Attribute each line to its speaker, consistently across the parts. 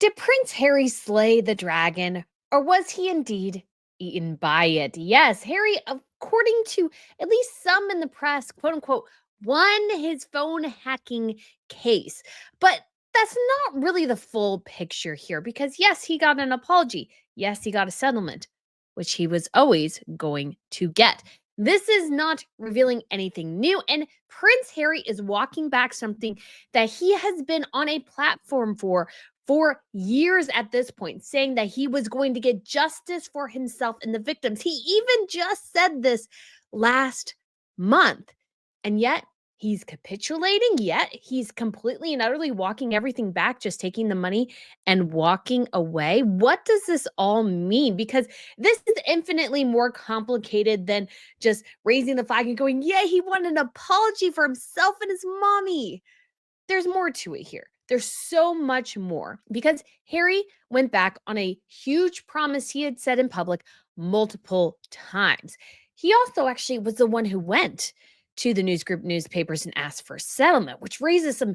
Speaker 1: Did Prince Harry slay the dragon, or was he indeed eaten by it? Yes, Harry, according to at least some in the press, quote unquote, won his phone hacking case. But that's not really the full picture here because, yes, he got an apology. Yes, he got a settlement, which he was always going to get. This is not revealing anything new. And Prince Harry is walking back something that he has been on a platform for years at this point, saying that he was going to get justice for himself and the victims. He even just said this last month. And yet he's capitulating, yet he's completely and utterly walking everything back, just taking the money and walking away. What does this all mean? Because this is infinitely more complicated than just raising the flag and going, yeah, he wanted an apology for himself and his mommy. There's more to it here. There's so much more because Harry went back on a huge promise he had said in public multiple times. He also actually was the one who went to the news group newspapers and asked for a settlement, which raises some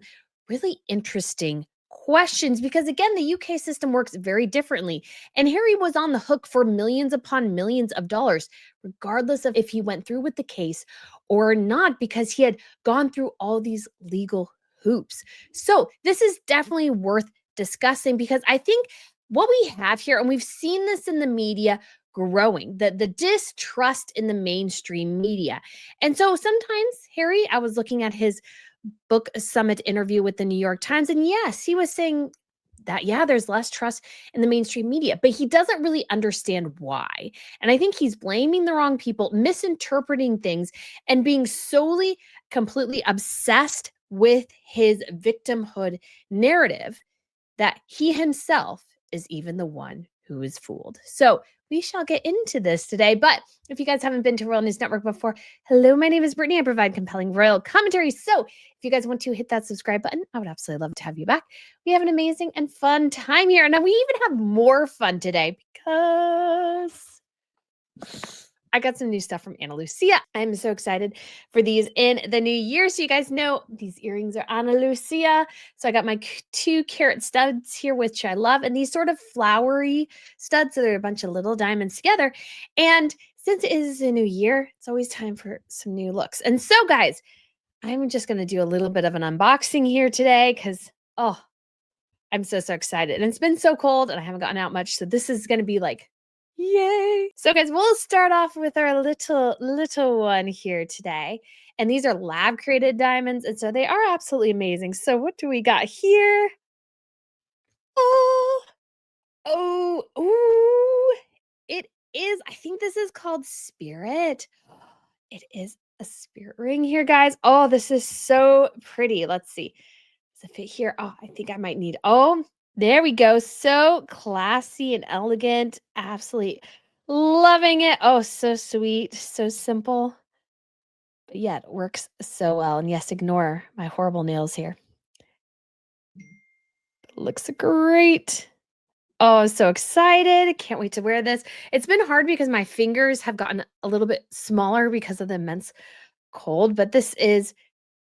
Speaker 1: really interesting questions because, again, the UK system works very differently. And Harry was on the hook for millions upon millions of dollars, regardless of if he went through with the case or not, because he had gone through all these legal hoops. So this is definitely worth discussing because I think what we have here, and we've seen this in the media growing, the distrust in the mainstream media. And so sometimes, Harry, I was looking at his book summit interview with the New York Times, and yes, he was saying that, yeah, there's less trust in the mainstream media, but he doesn't really understand why. And I think he's blaming the wrong people, misinterpreting things, and being solely, completely obsessed with his victimhood narrative that he himself is even the one who is fooled. So we shall get into this today. But if you guys haven't been to Royal News Network before, hello, my name is Brittany. I provide compelling royal commentary. So if you guys want to hit that subscribe button, I would absolutely love to have you back. We have an amazing and fun time here. And we even have more fun today because I got some new stuff from Ana Lucia. I'm so excited for these in the new year. So you guys know these earrings are Ana Lucia. So I got my 2-carat studs here, which I love. And these sort of flowery studs. So they're a bunch of little diamonds together. And since it is a new year, it's always time for some new looks. And so guys, I'm just going to do a little bit of an unboxing here today because, oh, I'm so excited. And it's been so cold and I haven't gotten out much. So this is going to be like, yay. So guys, we'll start off with our little one here today. And these are lab created diamonds. And so they are absolutely amazing. So what do we got here? Oh, it is, I think this is called Spirit. It is a spirit ring here, guys. Oh, this is so pretty. Let's see. Does it fit here? Oh, I think I might need, oh, there we go. So classy and elegant. Absolutely loving it. Oh, so sweet. So simple. But yet it works so well. And yes, ignore my horrible nails here. It looks great. Oh, I'm so excited. Can't wait to wear this. It's been hard because my fingers have gotten a little bit smaller because of the immense cold, but this is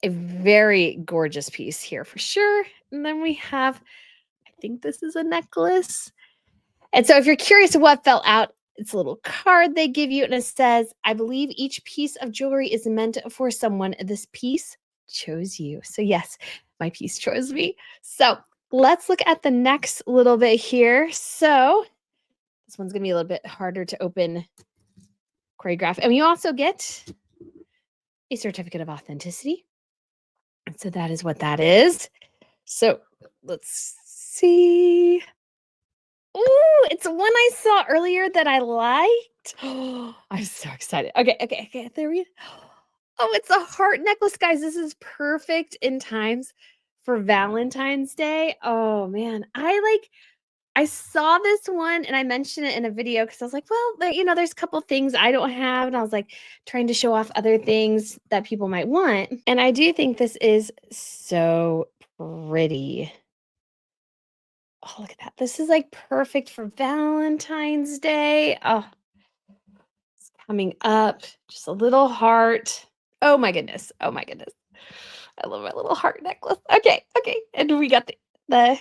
Speaker 1: a very gorgeous piece here for sure. And then we have, I think this is a necklace. And so if you're curious what fell out, it's a little card they give you and it says, I believe each piece of jewelry is meant for someone. This piece chose you. So yes, my piece chose me. So let's look at the next little bit here. So this one's going to be a little bit harder to open, choreograph. And you also get a certificate of authenticity. And so that is what that is. So let's see. Ooh, it's one I saw earlier that I liked. Oh, I'm so excited. Okay. There we go. Oh, it's a heart necklace, guys. This is perfect in times for Valentine's Day. Oh man, I saw this one and I mentioned it in a video because I was like, well, there's a couple things I don't have. And I was like trying to show off other things that people might want. And I do think this is so pretty. Oh, look at that. This is like perfect for Valentine's Day. Oh, it's coming up. Just a little heart. Oh my goodness. Oh my goodness. I love my little heart necklace. Okay. And we got the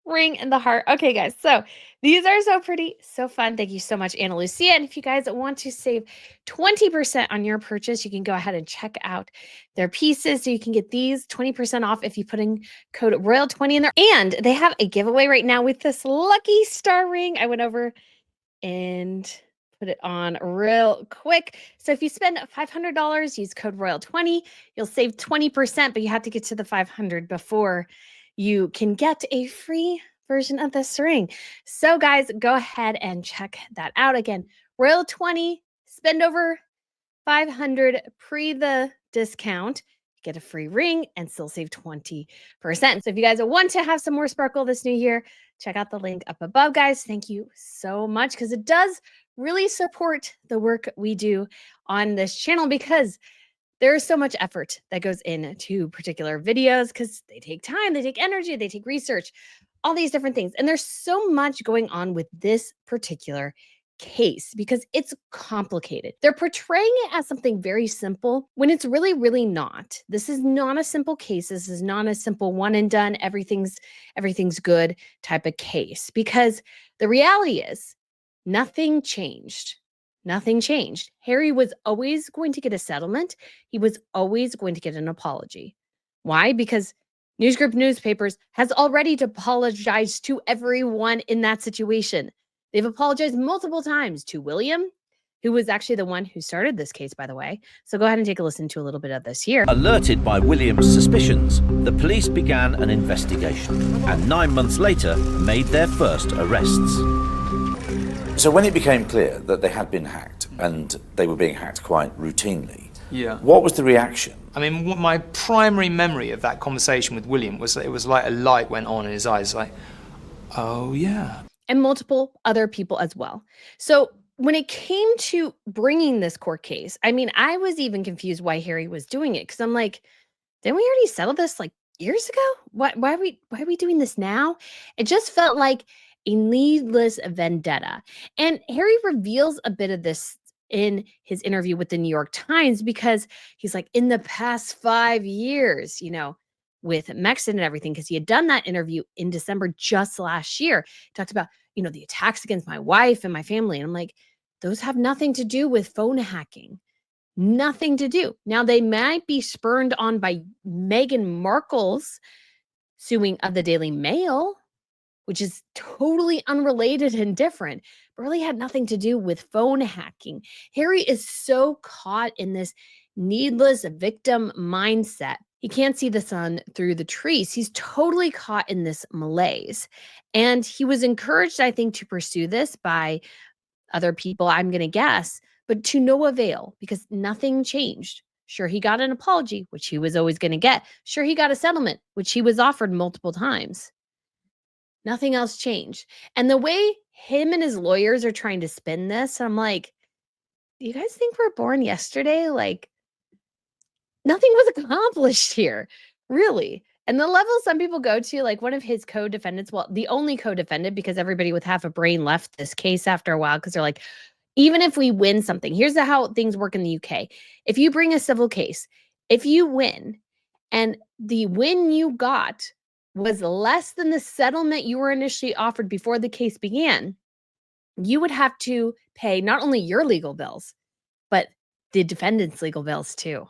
Speaker 1: ring and the heart. Okay, guys. So these are so pretty, so fun. Thank you so much, Anna Lucia. And if you guys want to save 20% on your purchase, you can go ahead and check out their pieces. So you can get these 20% off if you put in code Royal20 in there. And they have a giveaway right now with this lucky star ring. I went over and put it on real quick. So if you spend $500, use code Royal20, you'll save 20%, but you have to get to the 500 before you can get a free version of this ring. So guys, go ahead and check that out. Again, Royal20, spend over 500 pre the discount, get a free ring and still save 20%. So if you guys want to have some more sparkle this new year, check out the link up above, guys. Thank you so much because it does really support the work we do on this channel because there is so much effort that goes into particular videos because they take time, they take energy, they take research, all these different things. And there's so much going on with this particular case because it's complicated. They're portraying it as something very simple when it's really, really not. This is not a simple case. This is not a simple one and done, everything's good type of case because the reality is nothing changed. Nothing changed. Harry was always going to get a settlement. He was always going to get an apology. Why? Because News Group Newspapers has already apologized to everyone in that situation. They've apologized multiple times to William, who was actually the one who started this case, by the way. So go ahead and take a listen to a little bit of this here.
Speaker 2: Alerted by William's suspicions, the police began an investigation and 9 months later made their first arrests.
Speaker 3: So when it became clear that they had been hacked, and they were being hacked quite routinely,
Speaker 4: yeah,
Speaker 3: what was the reaction?
Speaker 4: I mean, my primary memory of that conversation with William was that it was like a light went on in his eyes, like, oh yeah.
Speaker 1: And multiple other people as well. So when it came to bringing this court case, I mean, I was even confused why Harry was doing it because I'm like, didn't we already settle this like years ago? Why are we doing this now? It just felt like a needless vendetta. And Harry reveals a bit of this in his interview with the New York Times because he's like, in the past 5 years, with Mexon and everything, because he had done that interview in December just last year. He talked about, the attacks against my wife and my family. And I'm like, those have nothing to do with phone hacking. Nothing to do. Now, they might be spurned on by Meghan Markle's suing of the Daily Mail, which is totally unrelated and different, but really had nothing to do with phone hacking. Harry is so caught in this needless victim mindset. He can't see the sun through the trees. He's totally caught in this malaise. And he was encouraged, I think, to pursue this by other people, I'm going to guess, but to no avail because nothing changed. Sure, he got an apology, which he was always going to get. Sure, he got a settlement, which he was offered multiple times. Nothing else changed. And the way him and his lawyers are trying to spin this, I'm like, do you guys think we're born yesterday? Like, nothing was accomplished here, really. And the level some people go to, like one of his co-defendants, well, the only co-defendant, because everybody with half a brain left this case after a while, because they're like, even if we win something, here's how things work in the UK. If you bring a civil case, if you win, and the win you got was less than the settlement you were initially offered before the case began, you would have to pay not only your legal bills, but the defendant's legal bills too.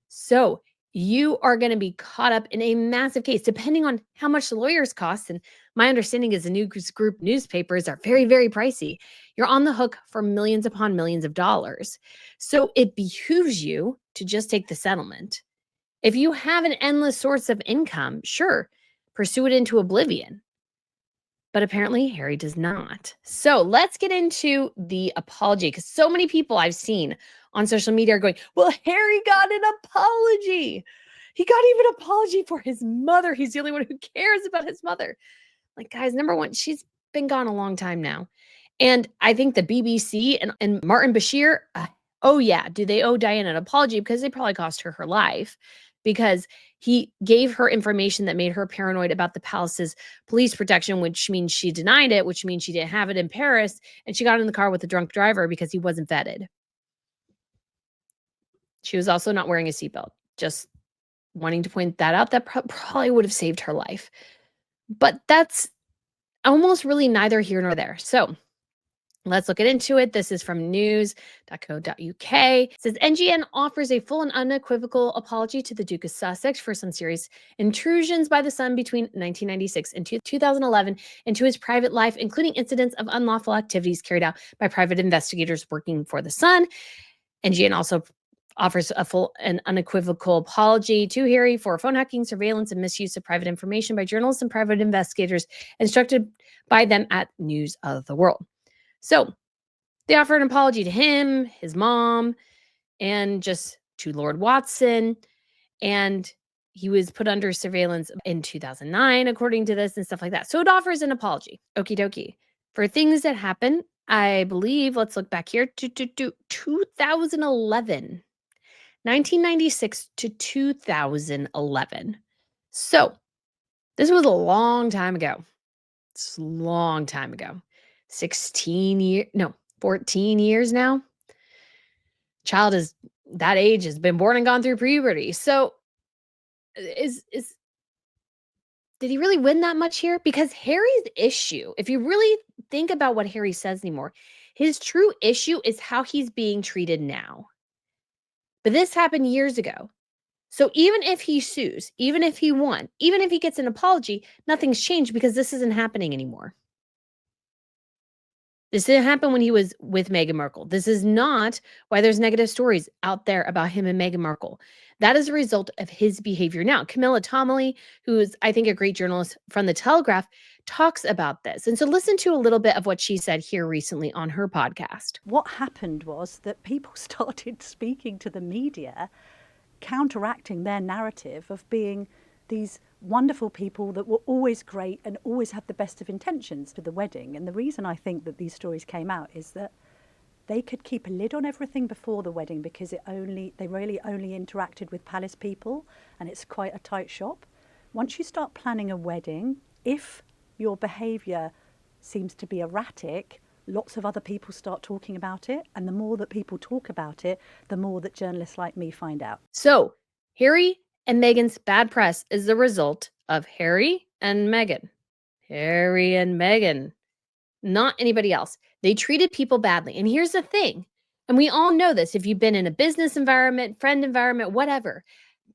Speaker 1: So you are going to be caught up in a massive case, depending on how much the lawyers cost. And my understanding is the News Group newspapers are very, very pricey. You're on the hook for millions upon millions of dollars. So it behooves you to just take the settlement. If you have an endless source of income, sure, pursue it into oblivion. But apparently Harry does not. So let's get into the apology because so many people I've seen on social media are going, well, Harry got an apology. He got even an apology for his mother. He's the only one who cares about his mother. Like, guys, number one, she's been gone a long time now. And I think the BBC and Martin Bashir, oh yeah, do they owe Diana an apology? Because they probably cost her life because he gave her information that made her paranoid about the palace's police protection, which means she denied it, which means she didn't have it in Paris. And she got in the car with a drunk driver because he wasn't vetted. She was also not wearing a seatbelt. Just wanting to point that out. That probably would have saved her life. But that's almost really neither here nor there. So let's look into it. This is from news.co.uk. It says NGN offers a full and unequivocal apology to the Duke of Sussex for some serious intrusions by the Sun between 1996 and 2011 into his private life, including incidents of unlawful activities carried out by private investigators working for the Sun. NGN also offers a full and unequivocal apology to Harry for phone hacking, surveillance, and misuse of private information by journalists and private investigators instructed by them at News of the World. So they offered an apology to him, his mom, and just to Lord Watson. And he was put under surveillance in 2009, according to this, and stuff like that. So it offers an apology. Okie dokie. For things that happened, I believe, let's look back here to 2011. 1996 to 2011. So this was a long time ago. It's a long time ago. 14 years now. Child is that age, has been born and gone through puberty. So did he really win that much here? Because Harry's issue, if you really think about what Harry says anymore, his true issue is how he's being treated now. But this happened years ago. So even if he sues, even if he won, even if he gets an apology, nothing's changed because this isn't happening anymore. This didn't happen when he was with Meghan Markle. This is not why there's negative stories out there about him and Meghan Markle. That is a result of his behavior now. Camilla Tominey, who is, I think, a great journalist from The Telegraph, talks about this. And so listen to a little bit of what she said here recently on her podcast.
Speaker 5: What happened was that people started speaking to the media, counteracting their narrative of being these wonderful people that were always great and always had the best of intentions for the wedding. And the reason I think that these stories came out is that they could keep a lid on everything before the wedding because they really only interacted with palace people, and it's quite a tight shop. Once you start planning a wedding, if your behaviour seems to be erratic, lots of other people start talking about it, and the more that people talk about it, the more that journalists like me find out.
Speaker 1: So Harry and Meghan's bad press is the result of Harry and Meghan. Harry and Meghan, not anybody else. They treated people badly. And here's the thing, and we all know this, if you've been in a business environment, friend environment, whatever,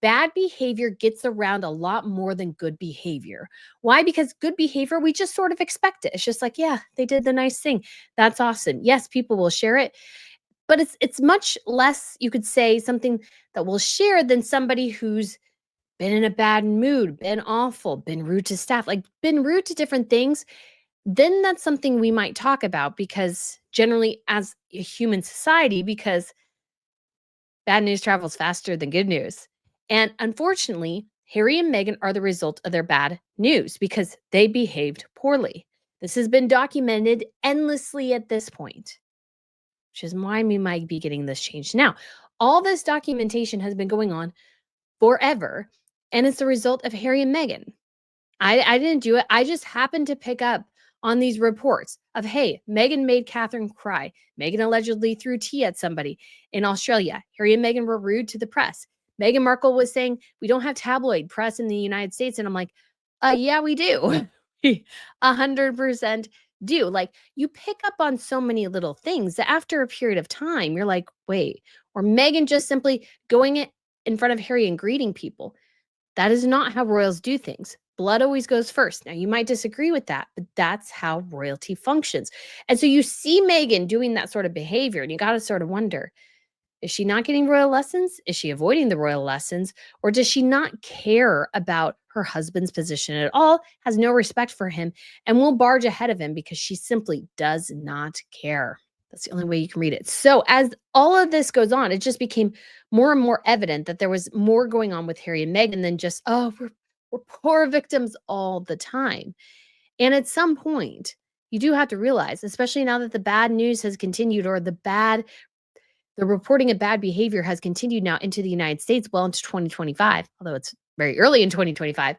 Speaker 1: bad behavior gets around a lot more than good behavior. Why? Because good behavior, we just sort of expect it. It's just like, yeah, they did the nice thing. That's awesome. Yes, people will share it. But it's much less, you could say, something that we'll share than somebody who's been in a bad mood, been awful, been rude to staff, like been rude to different things. Then that's something we might talk about because generally as a human society, because bad news travels faster than good news. And unfortunately, Harry and Meghan are the result of their bad news because they behaved poorly. This has been documented endlessly at this point, which is why we might be getting this changed now. All this documentation has been going on forever, and it's the result of Harry and Meghan. I didn't do it. I just happened to pick up on these reports of, hey, Meghan made Catherine cry. Meghan allegedly threw tea at somebody in Australia. Harry and Meghan were rude to the press. Meghan Markle was saying, we don't have tabloid press in the United States. And I'm like, yeah, we do. 100% do. Like, you pick up on so many little things that after a period of time, you're like, wait. Or Meghan just simply going in front of Harry and greeting people. That is not how royals do things. Blood always goes first. Now, you might disagree with that, but that's how royalty functions. And so you see Meghan doing that sort of behavior, and you got to sort of wonder, is she not getting royal lessons? Is she avoiding the royal lessons? Or does she not care about her husband's position at all, has no respect for him, and will barge ahead of him because she simply does not care? That's the only way you can read it. So as all of this goes on, it just became more and more evident that there was more going on with Harry and Meghan than just, oh, we're poor victims all the time. And at some point, you do have to realize, especially now that the bad news has continued, or the reporting of bad behavior has continued now into the United States, well into 2025, although it's very early in 2025,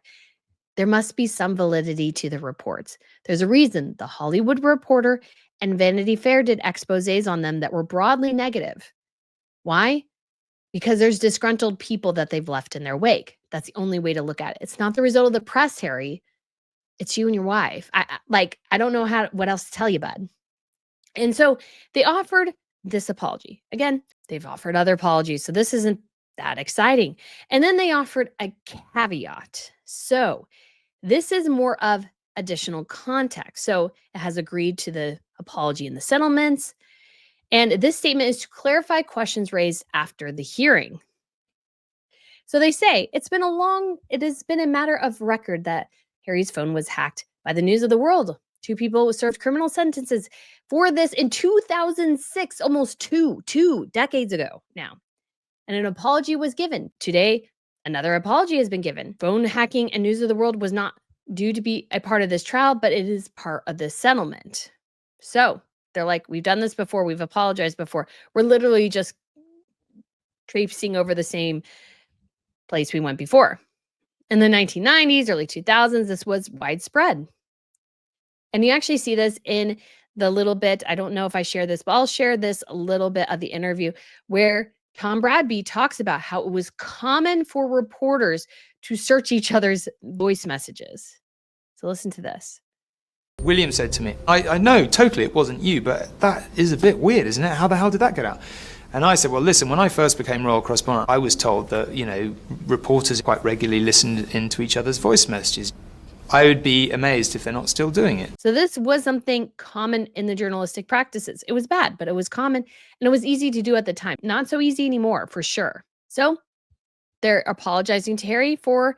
Speaker 1: there must be some validity to the reports. There's a reason The Hollywood Reporter and Vanity Fair did exposés on them that were broadly negative. Why? Because there's disgruntled people that they've left in their wake. That's the only way to look at it. It's not the result of the press, Harry. It's you and your wife. I don't know what else to tell you, bud. And so they offered this apology. Again, they've offered other apologies, so this isn't that exciting. And then they offered a caveat. So this is more of additional context. So it has agreed to the apology and the settlements. And this statement is to clarify questions raised after the hearing. So they say it has been a matter of record that Harry's phone was hacked by the News of the World. 2 people served criminal sentences for this in 2006, almost two decades ago now. And an apology was given. Today, another apology has been given. Phone hacking and News of the World was not due to be a part of this trial, but it is part of this settlement. So they're like, we've done this before. We've apologized before. We're literally just traipsing over the same place we went before. In the 1990s, early 2000s, this was widespread. And you actually see this in the little bit, I don't know if I share this, but I'll share this a little bit of the interview where Tom Bradby talks about how it was common for reporters to search each other's voice messages. So listen to this.
Speaker 4: William said to me, I know totally it wasn't you, but that is a bit weird, isn't it? How the hell did that get out? And I said, well, listen, when I first became royal correspondent, I was told that, reporters quite regularly listened into each other's voice messages. I would be amazed if they're not still doing it.
Speaker 1: So this was something common in the journalistic practices. It was bad, but it was common and it was easy to do at the time. Not so easy anymore, for sure. So they're apologizing to Harry for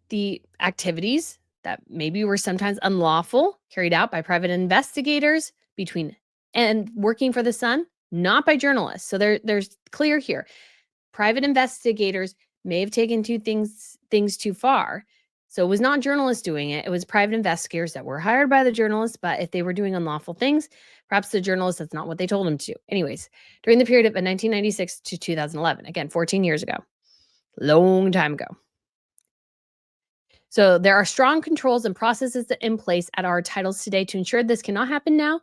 Speaker 1: the activities that maybe were sometimes unlawful, carried out by private investigators and working for the Sun, not by journalists. So there's clear here. Private investigators may have taken things too far. So it was not journalists doing it. It was private investigators that were hired by the journalists. But if they were doing unlawful things, perhaps the journalists, that's not what they told them to do. Anyways, during the period of 1996 to 2011, again, 14 years ago, long time ago. So there are strong controls and processes in place at our titles today to ensure this cannot happen now.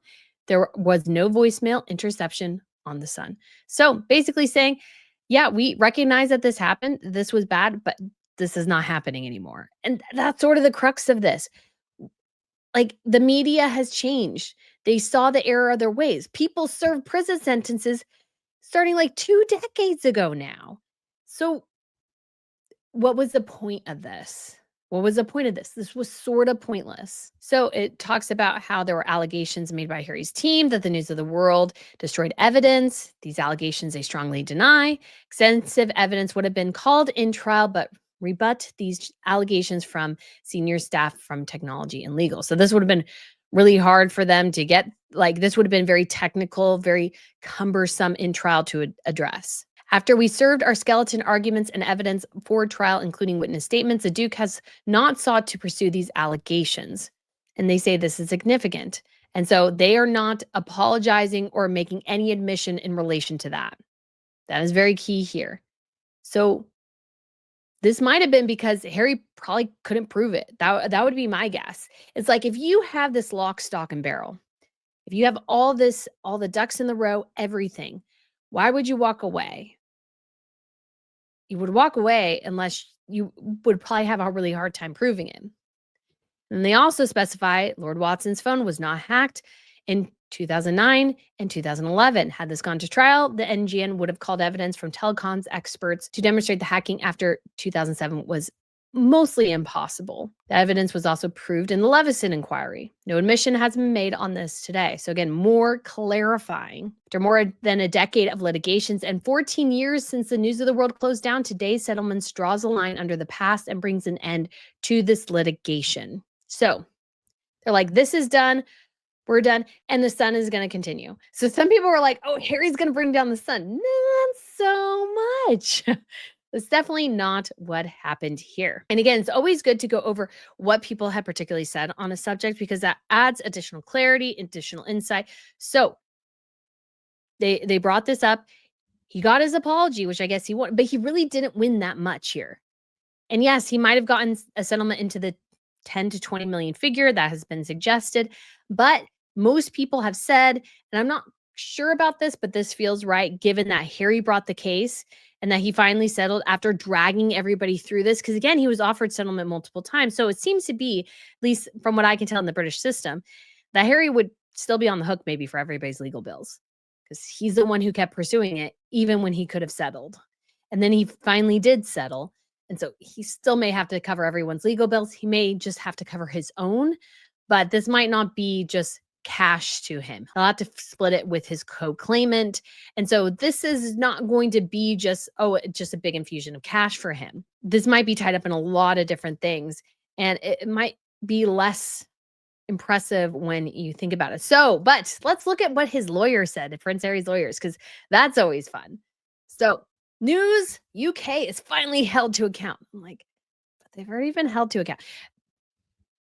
Speaker 1: There was no voicemail interception on the Sun. So basically saying, yeah, we recognize that this happened. This was bad, but this is not happening anymore. And that's sort of the crux of this. Like, the media has changed. They saw the error of their ways. People served prison sentences starting like 2 decades ago now. So what was the point of this? What was the point of this? This was sort of pointless. So it talks about how there were allegations made by Harry's team that the News of the World destroyed evidence. These allegations they strongly deny. Extensive evidence would have been called in trial, but rebut these allegations from senior staff from technology and legal. So this would have been really hard for them to get. This would have been very technical, very cumbersome in trial to address. After we served our skeleton arguments and evidence for trial, including witness statements, the Duke has not sought to pursue these allegations. And they say this is significant. And so they are not apologizing or making any admission in relation to that. That is very key here. So this might have been because Harry probably couldn't prove it. That would be my guess. It's like, if you have this lock, stock, and barrel, if you have all the ducks in the row, everything, why would you walk away? You would walk away unless you would probably have a really hard time proving it. And they also specify Lord Watson's phone was not hacked in 2009 and 2011. Had this gone to trial, the NGN would have called evidence from telecoms experts to demonstrate the hacking after 2007 was mostly impossible. The evidence was also proved in the Leveson inquiry. No admission has been made on this today. So again, more clarifying. After more than a decade of litigations and 14 years since the News of the World closed down, today's settlement draws a line under the past and brings an end to this litigation. So they're like, this is done. We're done. And the Sun is going to continue. So some people were like, oh, Harry's going to bring down the Sun. Not so much. That's definitely not what happened here. And again, it's always good to go over what people had particularly said on a subject, because that adds additional clarity, additional insight. So they brought this up. He got his apology, which I guess he won, but he really didn't win that much here. And yes, he might have gotten a settlement into the 10 to 20 million figure that has been suggested, but most people have said, and I'm not sure about this, but this feels right, given that Harry brought the case and that he finally settled after dragging everybody through this. Because again, he was offered settlement multiple times. So it seems to be, at least from what I can tell in the British system, that Harry would still be on the hook maybe for everybody's legal bills because he's the one who kept pursuing it, even when he could have settled. And then he finally did settle. And so he still may have to cover everyone's legal bills. He may just have to cover his own, but this might not be just cash to him. He'll have to split it with his co-claimant. And so this is not going to be just a big infusion of cash for him. This might be tied up in a lot of different things, and it might be less impressive when you think about it. So, but let's look at what his lawyer said, Prince Harry's lawyers, because that's always fun. So, News UK is finally held to account. I'm like, but they've already been held to account.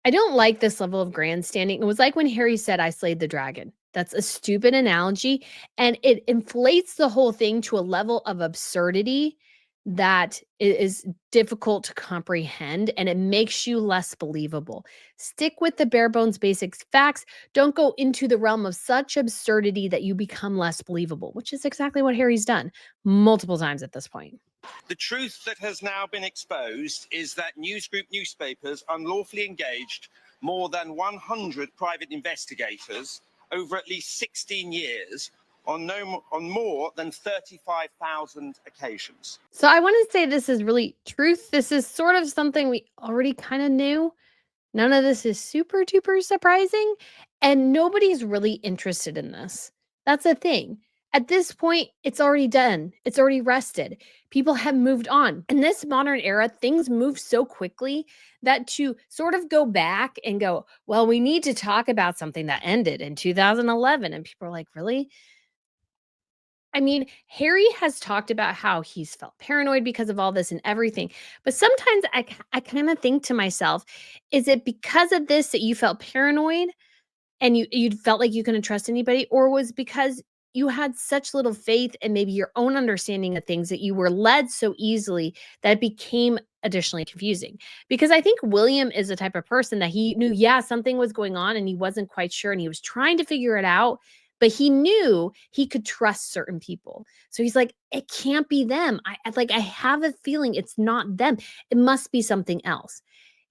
Speaker 1: I don't like this level of grandstanding. It was like when Harry said, I slayed the dragon. That's a stupid analogy. And it inflates the whole thing to a level of absurdity that is difficult to comprehend, and it makes you less believable. Stick with the bare bones basics facts. Don't go into the realm of such absurdity that you become less believable, which is exactly what Harry's done multiple times at this point.
Speaker 6: The truth that has now been exposed is that News Group newspapers unlawfully engaged more than 100 private investigators over at least 16 years on more than 35,000 occasions.
Speaker 1: So I want to say this is really truth. This is sort of something we already kind of knew. None of this is super duper surprising, and nobody's really interested in this. That's the thing. At this point, it's already done. It's already rested. People have moved on. In this modern era, things move so quickly that to sort of go back and go, well, we need to talk about something that ended in 2011. And people are like, really? I mean, Harry has talked about how he's felt paranoid because of all this and everything. But sometimes I kind of think to myself, is it because of this that you felt paranoid and you felt like you couldn't trust anybody? Or was because you had such little faith and maybe your own understanding of things that you were led so easily that it became additionally confusing? Because I think William is the type of person that he knew, yeah, something was going on and he wasn't quite sure and he was trying to figure it out, but he knew he could trust certain people. So he's like, it can't be them. I have a feeling it's not them. It must be something else.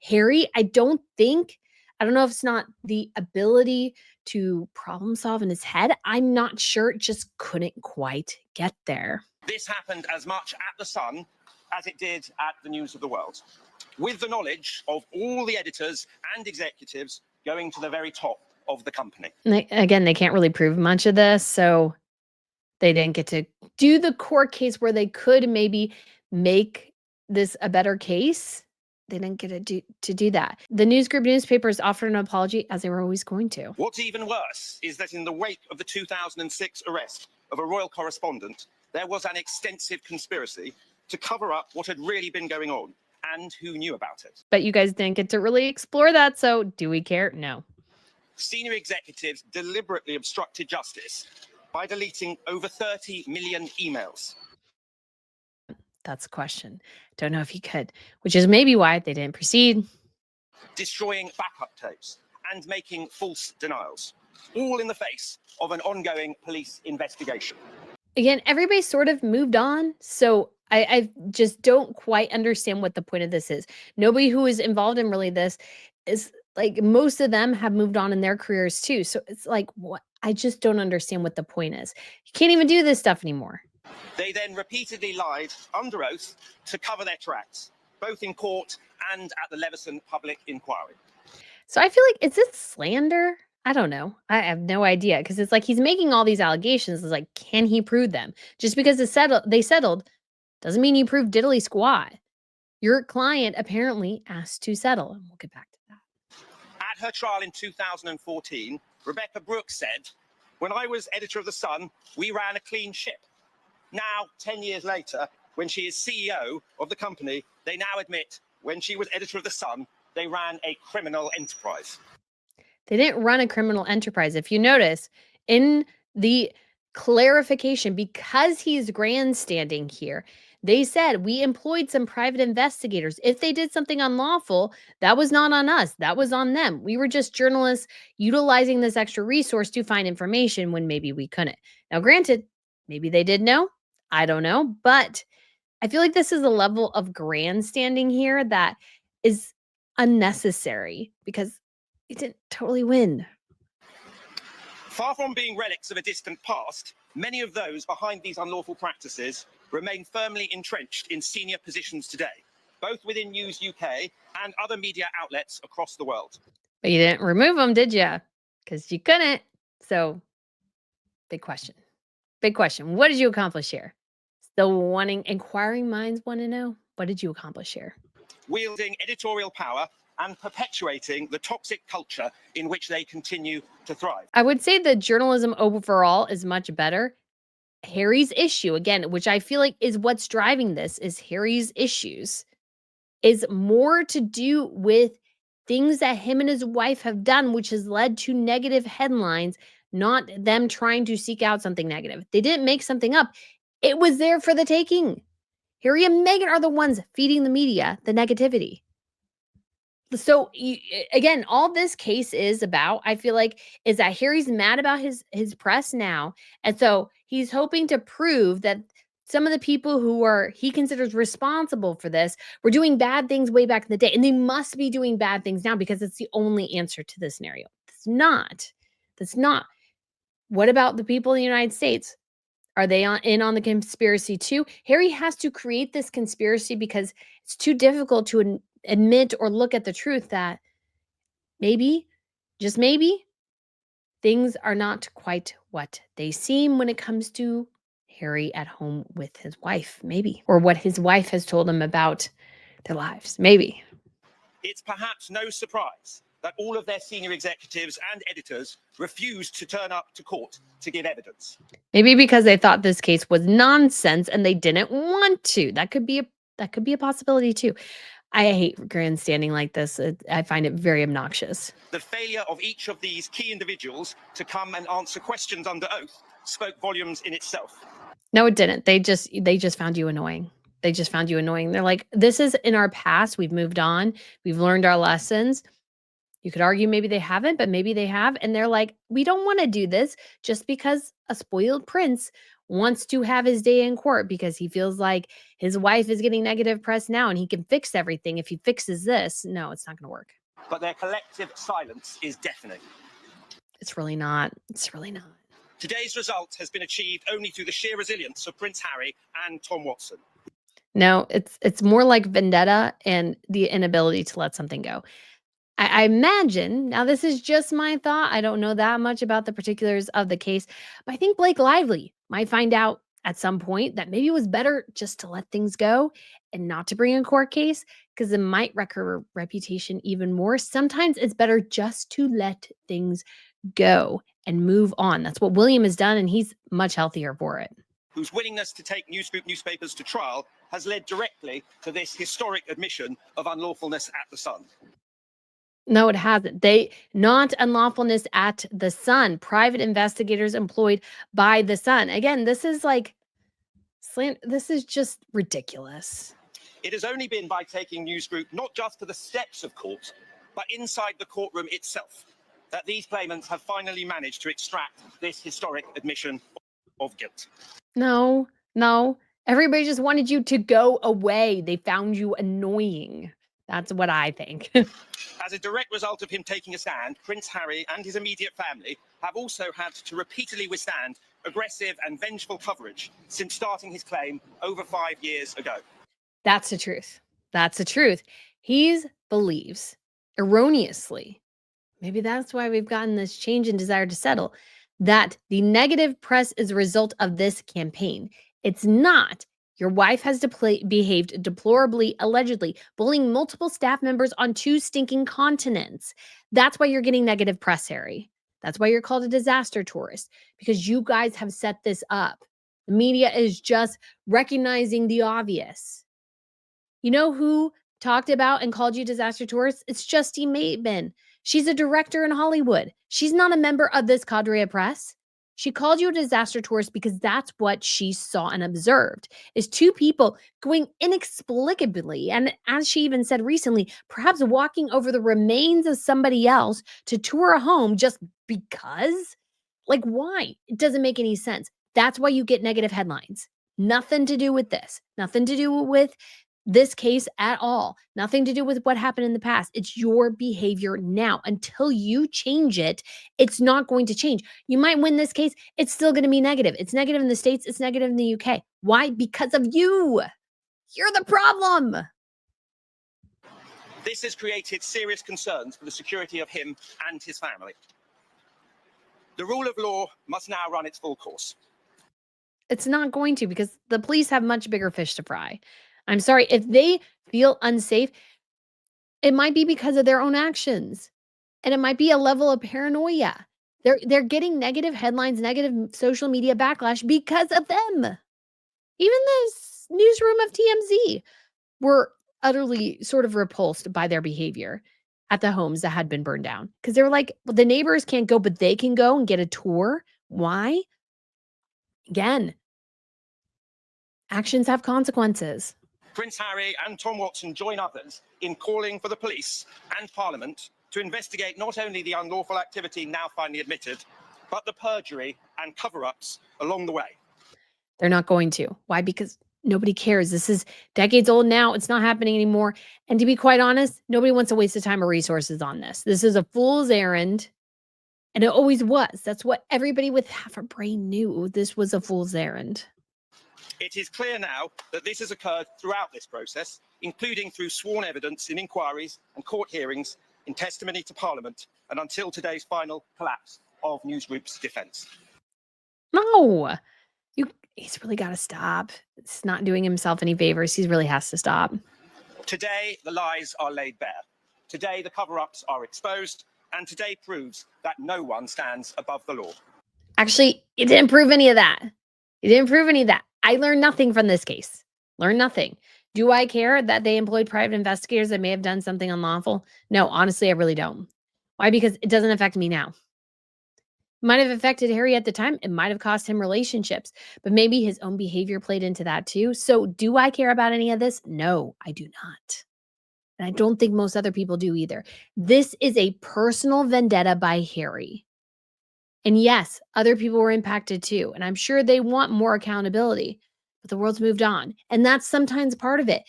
Speaker 1: Harry, I don't know if it's not the ability to problem solve in his head. I'm not sure. It just couldn't quite get there.
Speaker 6: This happened as much at The Sun as it did at the News of the World, with the knowledge of all the editors and executives going to the very top of the company.
Speaker 1: And they can't really prove much of this, so they didn't get to do the court case where they could maybe make this a better case. They didn't get to do that. The News Group newspapers offered an apology, as they were always going to.
Speaker 6: What's even worse is that in the wake of the 2006 arrest of a royal correspondent, there was an extensive conspiracy to cover up what had really been going on and who knew about it.
Speaker 1: But you guys didn't get to really explore that, so do we care? No.
Speaker 6: Senior executives deliberately obstructed justice by deleting over 30 million emails.
Speaker 1: That's a question. Don't know if he could, which is maybe why they didn't proceed.
Speaker 6: Destroying backup tapes and making false denials, all in the face of an ongoing police investigation.
Speaker 1: Again, everybody sort of moved on, so I just don't quite understand what the point of this is. Nobody who is involved in really this is like, most of them have moved on in their careers too. So it's like, what? I just don't understand what the point is. You can't even do this stuff anymore.
Speaker 6: They then repeatedly lied under oath to cover their tracks, both in court and at the Leveson public inquiry.
Speaker 1: So I feel like, is this slander? I don't know. I have no idea, because it's like he's making all these allegations. It's like, can he prove them? Just because they settled doesn't mean you prove diddly squat. Your client apparently asked to settle, and we'll get back to that.
Speaker 6: At her trial in 2014, Rebecca Brooks said, "When I was editor of The Sun, we ran a clean ship." Now, 10 years later, when she is CEO of the company, they now admit when she was editor of The Sun, they ran a criminal enterprise.
Speaker 1: They didn't run a criminal enterprise. If you notice, in the clarification, because he's grandstanding here, they said we employed some private investigators. If they did something unlawful, that was not on us. That was on them. We were just journalists utilizing this extra resource to find information when maybe we couldn't. Now, granted, maybe they did know. I don't know. But I feel like this is a level of grandstanding here that is unnecessary because it didn't totally win.
Speaker 6: Far from being relics of a distant past, many of those behind these unlawful practices remain firmly entrenched in senior positions today, both within News UK and other media outlets across the world.
Speaker 1: But you didn't remove them, did you? Because you couldn't. So, big question. Big question. What did you accomplish here? Still inquiring minds want to know, what did you accomplish here?
Speaker 6: Wielding editorial power and perpetuating the toxic culture in which they continue to thrive.
Speaker 1: I would say the journalism overall is much better. Harry's issue, again, which I feel like is what's driving this, is Harry's issues, is more to do with things that him and his wife have done, which has led to negative headlines, not them trying to seek out something negative. They didn't make something up. It was there for the taking. Harry and Meghan are the ones feeding the media the negativity. So again, all this case is about, I feel like, is that Harry's mad about his press now, and so he's hoping to prove that some of the people who he considers responsible for this were doing bad things way back in the day, and they must be doing bad things now because it's the only answer to this scenario. It's not. That's not. What about the people in the United States? Are they in on the conspiracy too? Harry has to create this conspiracy because it's too difficult to admit or look at the truth that maybe, just maybe, things are not quite what they seem when it comes to Harry at home with his wife, maybe, or what his wife has told him about their lives, maybe.
Speaker 6: It's perhaps no surprise that all of their senior executives and editors refused to turn up to court to give evidence.
Speaker 1: Maybe because they thought this case was nonsense and they didn't want to. That could be a possibility too. I hate grandstanding like this. I find it very obnoxious.
Speaker 6: The failure of each of these key individuals to come and answer questions under oath spoke volumes in itself.
Speaker 1: No, it didn't. They just found you annoying. They just found you annoying. They're like, this is in our past. We've moved on. We've learned our lessons. You could argue maybe they haven't, but maybe they have. And they're like, we don't want to do this just because a spoiled prince wants to have his day in court because he feels like his wife is getting negative press now and he can fix everything if he fixes this. No, it's not going to work.
Speaker 6: But their collective silence is deafening.
Speaker 1: It's really not. It's really not.
Speaker 6: Today's result has been achieved only through the sheer resilience of Prince Harry and Tom Watson.
Speaker 1: No, it's more like vendetta and the inability to let something go. I imagine, now this is just my thought, I don't know that much about the particulars of the case, but I think Blake Lively might find out at some point that maybe it was better just to let things go and not to bring a court case because it might wreck her reputation even more. Sometimes it's better just to let things go and move on. That's what William has done, and he's much healthier for it.
Speaker 6: Whose willingness to take Newsgroup newspapers to trial has led directly to this historic admission of unlawfulness at the Sun.
Speaker 1: No, it hasn't. Not unlawfulness at the Sun. Private investigators employed by the Sun. Again, this is like this is just ridiculous.
Speaker 6: It has only been by taking Newsgroup not just to the steps of court, but inside the courtroom itself, that these claimants have finally managed to extract this historic admission of guilt.
Speaker 1: No. Everybody just wanted you to go away. They found you annoying. That's what I think.
Speaker 6: As a direct result of him taking a stand, Prince Harry and his immediate family have also had to repeatedly withstand aggressive and vengeful coverage since starting his claim over 5 years ago.
Speaker 1: That's the truth. That's the truth. He believes erroneously, maybe that's why we've gotten this change in desire to settle, that the negative press is a result of this campaign. It's not. Your wife has behaved deplorably, allegedly, bullying multiple staff members on 2 stinking continents. That's why you're getting negative press, Harry. That's why you're called a disaster tourist, because you guys have set this up. The media is just recognizing the obvious. You know who talked about and called you disaster tourists? It's Justine Maitman. She's a director in Hollywood. She's not a member of this cadre of press. She called you a disaster tourist because that's what she saw and observed, is 2 people going inexplicably, and as she even said recently, perhaps walking over the remains of somebody else to tour a home just because? Like, why? It doesn't make any sense. That's why you get negative headlines. Nothing to do with this. Nothing to do with this case at all. Nothing to do with what happened in the past. It's your behavior now. Until you change it, it's not going to change. You might win this case. It's still going to be negative. It's negative in the States. It's negative in the UK. Why? Because of you. You're the problem.
Speaker 6: This has created serious concerns for the security of him and his family. The rule of law must now run its full course.
Speaker 1: It's not going to, because the police have much bigger fish to fry. I'm sorry, if they feel unsafe, it might be because of their own actions. And it might be a level of paranoia. They're getting negative headlines, negative social media backlash because of them. Even the newsroom of TMZ were utterly sort of repulsed by their behavior at the homes that had been burned down. Because they were like, well, the neighbors can't go, but they can go and get a tour. Why? Again, actions have consequences.
Speaker 6: Prince Harry and Tom Watson join others in calling for the police and Parliament to investigate not only the unlawful activity now finally admitted, but the perjury and cover-ups along the way.
Speaker 1: They're not going to. Why? Because nobody cares. This is decades old now. It's not happening anymore. And to be quite honest, nobody wants to waste the time or resources on this. This is a fool's errand. And it always was. That's what everybody with half a brain knew. This was a fool's errand.
Speaker 6: It is clear now that this has occurred throughout this process, including through sworn evidence in inquiries and court hearings, in testimony to Parliament, and until today's final collapse of Newsgroup's defence.
Speaker 1: No, he's really got to stop. It's not doing himself any favors. He really has to stop.
Speaker 6: Today, the lies are laid bare. Today, the cover-ups are exposed, and today proves that no one stands above the law.
Speaker 1: Actually, it didn't prove any of that. It didn't prove any of that. I learned nothing from this case. Learned nothing. Do I care that they employed private investigators that may have done something unlawful? No, honestly, I really don't. Why? Because it doesn't affect me now. It might have affected Harry at the time. It might have cost him relationships, but maybe his own behavior played into that too. So do I care about any of this? No, I do not. And I don't think most other people do either. This is a personal vendetta by Harry. And yes, other people were impacted too. And I'm sure they want more accountability, but the world's moved on. And that's sometimes part of it.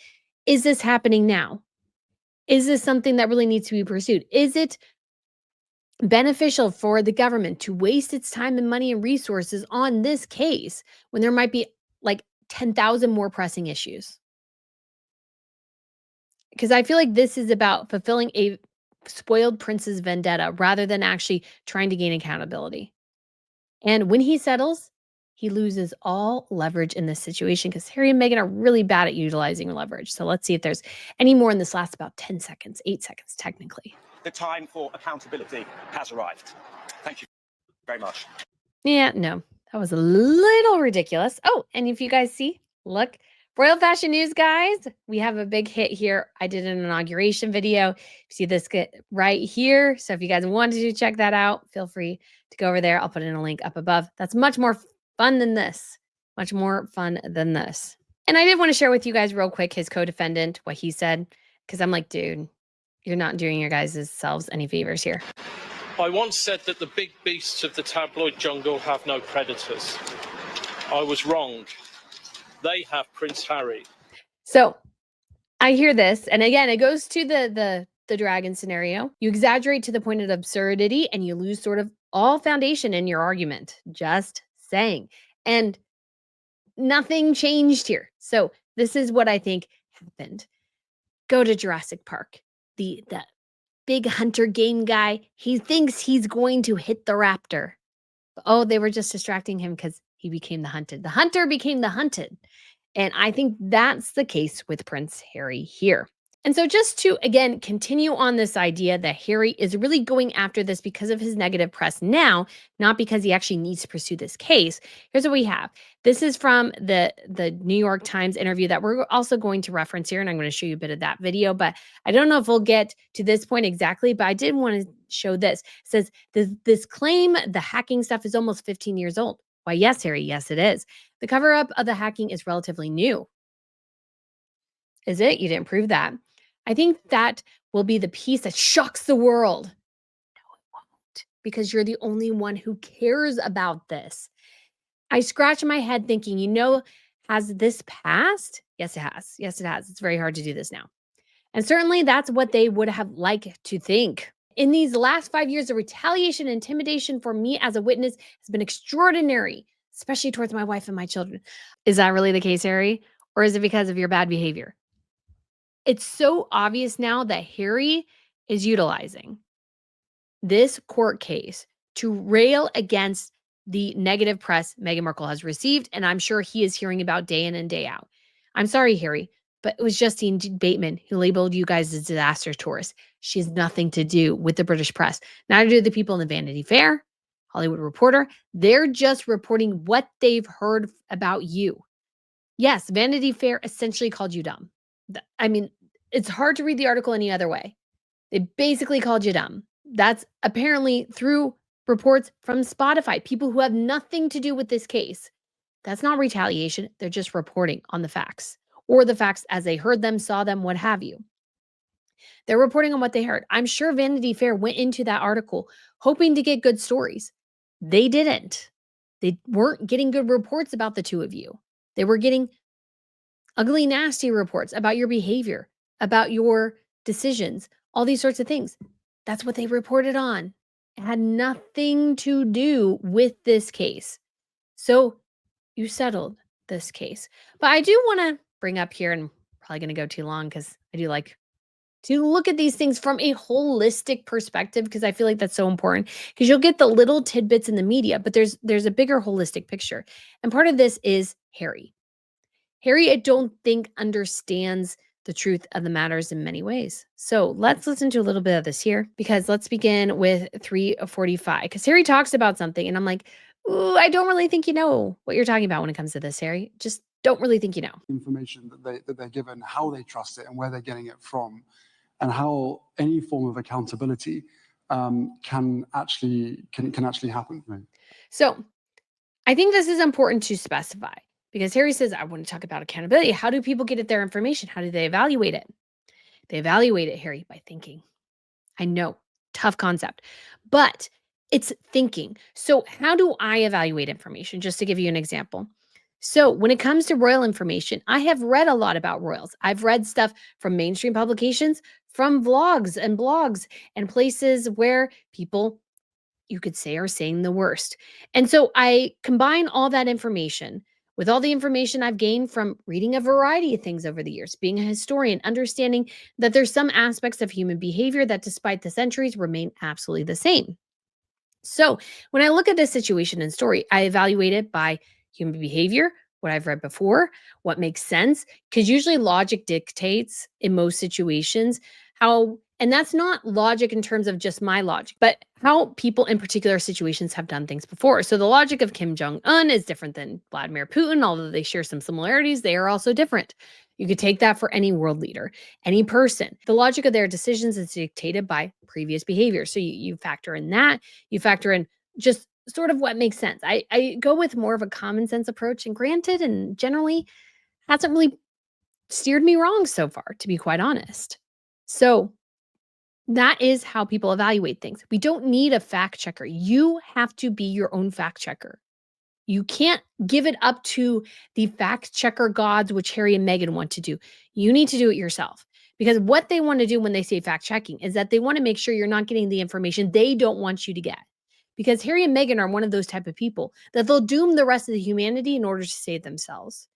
Speaker 1: Is this happening now? Is this something that really needs to be pursued? Is it beneficial for the government to waste its time and money and resources on this case when there might be like 10,000 more pressing issues? Because I feel like this is about fulfilling a spoiled prince's vendetta rather than actually trying to gain accountability. And when he settles, he loses all leverage in this situation because Harry and Meghan are really bad at utilizing leverage. So let's see if there's any more in this last about 10 seconds, 8 seconds technically.
Speaker 6: The time for accountability has arrived. Thank you very much.
Speaker 1: Yeah, no, that was a little ridiculous. Oh, and if you guys see, look, Royal Fashion News, guys, we have a big hit here. I did an inauguration video. You see this right here. So if you guys wanted to check that out, feel free to go over there. I'll put in a link up above. That's much more fun than this. Much more fun than this. And I did want to share with you guys real quick his co-defendant, what he said, because I'm like, dude, you're not doing your guys' selves any favors here.
Speaker 7: I once said that the big beasts of the tabloid jungle have no predators. I was wrong. They have Prince Harry.
Speaker 1: So I hear this, and again, it goes to the dragon scenario. You exaggerate to the point of absurdity, and you lose sort of all foundation in your argument. Just saying. And nothing changed here. So this is what I think happened. Go to Jurassic Park. The big hunter game guy, he thinks he's going to hit the raptor. Oh, they were just distracting him because he became the hunted. The hunter became the hunted. And I think that's the case with Prince Harry here. And so just to, again, continue on this idea that Harry is really going after this because of his negative press now, not because he actually needs to pursue this case. Here's what we have. This is from the New York Times interview that we're also going to reference here, and I'm going to show you a bit of that video, but I don't know if we'll get to this point exactly, but I did want to show this. It says, this claim, the hacking stuff is almost 15 years old. Why, yes, Harry, yes, it is. The cover-up of the hacking is relatively new. Is it? You didn't prove that. I think that will be the piece that shocks the world. No, it won't, because you're the only one who cares about this. I scratch my head thinking, you know Has this passed? Yes, it has. Yes, it has. It's very hard to do this now. And certainly that's what they would have liked to think. In these last 5 years, the retaliation and intimidation for me as a witness has been extraordinary, especially towards my wife and my children. Is that really the case, Harry? Or is it because of your bad behavior? It's so obvious now that Harry is utilizing this court case to rail against the negative press Meghan Markle has received, and I'm sure he is hearing about day in and day out. I'm sorry, Harry, but it was Justine Bateman who labeled you guys as disaster tourists. She has nothing to do with the British press. Neither do the people in the Vanity Fair, Hollywood Reporter. They're just reporting what they've heard about you. Yes, Vanity Fair essentially called you dumb. I mean, it's hard to read the article any other way. They basically called you dumb. That's apparently through reports from Spotify, people who have nothing to do with this case. That's not retaliation. They're just reporting on the facts or the facts as they heard them, saw them, what have you. They're reporting on what they heard. I'm sure Vanity Fair went into that article hoping to get good stories. They didn't. They weren't getting good reports about the two of you. They were getting ugly, nasty reports about your behavior, about your decisions, all these sorts of things. That's what they reported on. It had nothing to do with this case. So you settled this case. But I do want to bring up here, and I'm probably going to go too long because I do like to look at these things from a holistic perspective, because I feel like that's so important, because you'll get the little tidbits in the media, but there's a bigger holistic picture. And part of this is Harry. Harry, I don't think, understands the truth of the matters in many ways. So let's listen to a little bit of this here, because let's begin with 345. Because Harry talks about something, and I'm like, ooh, I don't really think you know what you're talking about when it comes to this, Harry. Just don't really think you know.
Speaker 8: Information that they're given, how they trust it, and where they're getting it from, and how any form of accountability can actually happen. Right?
Speaker 1: So I think this is important to specify, because Harry says, I want to talk about accountability. How do people get at their information? How do they evaluate it? They evaluate it, Harry, by thinking. I know, tough concept, but it's thinking. So how do I evaluate information? Just to give you an example. So when it comes to royal information, I have read a lot about royals. I've read stuff from mainstream publications, from vlogs and blogs, and places where people, you could say, are saying the worst. And so I combine all that information with all the information I've gained from reading a variety of things over the years, being a historian, understanding that there's some aspects of human behavior that, despite the centuries, remain absolutely the same. So when I look at this situation and story, I evaluate it by human behavior, what I've read before, what makes sense, because usually logic dictates in most situations how, and that's not logic in terms of just my logic, but how people in particular situations have done things before. So the logic of Kim Jong-un is different than Vladimir Putin, although they share some similarities, they are also different. You could take that for any world leader, any person. The logic of their decisions is dictated by previous behavior. So you factor in that, you factor in just sort of what makes sense. I go with more of a common sense approach, and granted, and generally hasn't really steered me wrong so far, to be quite honest. So that is how people evaluate things. We don't need a fact checker. You have to be your own fact checker. You can't give it up to the fact checker gods, which Harry and Meghan want to do. You need to do it yourself. Because what they want to do when they say fact checking is that they want to make sure you're not getting the information they don't want you to get. Because Harry and Meghan are one of those type of people that they'll doom the rest of the humanity in order to save themselves.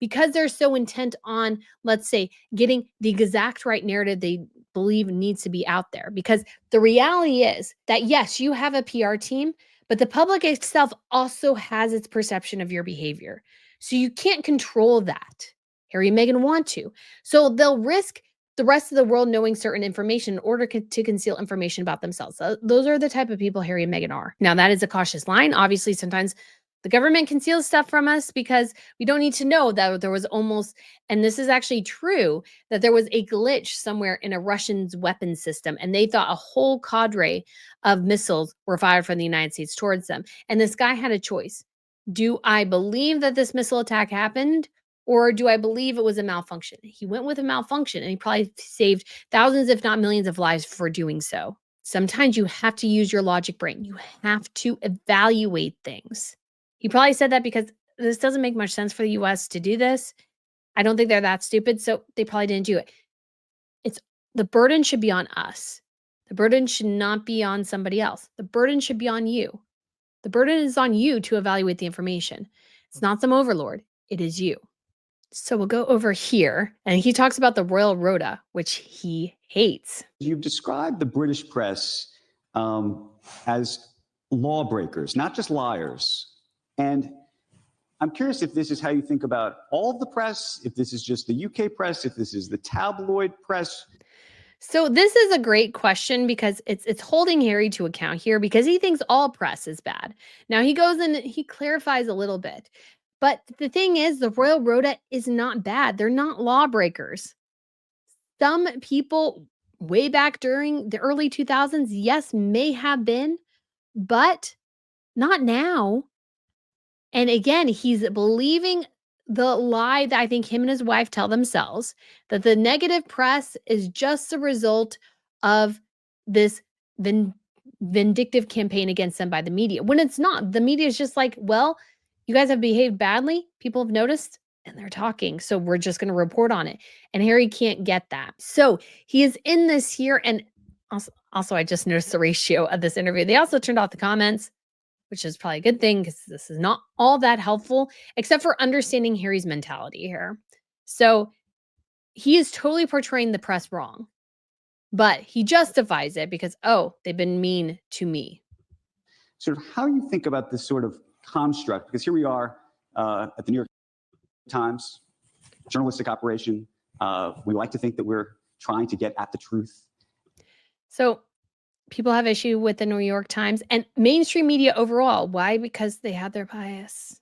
Speaker 1: Because they're so intent on, let's say, getting the exact right narrative they believe needs to be out there. Because the reality is that, yes, you have a PR team, but the public itself also has its perception of your behavior. So you can't control that. Harry and Meghan want to. So they'll risk the rest of the world knowing certain information in order to conceal information about themselves. So those are the type of people Harry and Meghan are. Now, that is a cautious line. Obviously, sometimes the government conceals stuff from us because we don't need to know that there was almost, and this is actually true, that there was a glitch somewhere in a Russian's weapon system, and they thought a whole cadre of missiles were fired from the United States towards them. And this guy had a choice. Do I believe that this missile attack happened, or do I believe it was a malfunction? He went with a malfunction, and he probably saved thousands, if not millions, of lives for doing so. Sometimes you have to use your logic brain. You have to evaluate things. He probably said that because this doesn't make much sense for the US to do this. I don't think they're that stupid, so they probably didn't do it. It's the burden should be on us. The burden should not be on somebody else. The burden should be on you. The burden is on you to evaluate the information. It's not some overlord. It is you. So we'll go over here, and he talks about the Royal Rota, which he hates.
Speaker 9: You've described the British press as lawbreakers, not just liars. And I'm curious if this is how you think about all of the press, if this is just the UK press, if this is the tabloid press.
Speaker 1: So this is a great question because it's holding Harry to account here because he thinks all press is bad. Now he goes and he clarifies a little bit. But the thing is, the Royal Rota is not bad. They're not lawbreakers. Some people way back during the early 2000s, yes, may have been, but not now. And again, he's believing the lie that I think him and his wife tell themselves, that the negative press is just the result of this vindictive campaign against them by the media. When it's not, the media is just like, well, you guys have behaved badly. People have noticed and they're talking. So we're just going to report on it. And Harry can't get that. So he is in this here. And also, I just noticed the ratio of this interview. They also turned off the comments, which is probably a good thing because this is not all that helpful, except for understanding Harry's mentality here. So he is totally portraying the press wrong, but he justifies it because, oh, they've been mean to me.
Speaker 9: Sort of how you think about this sort of construct, because here we are at the New York Times, journalistic operation. We like to think that we're trying to get at the truth.
Speaker 1: So people have issue with the New York Times and mainstream media overall. Why? Because they have their bias.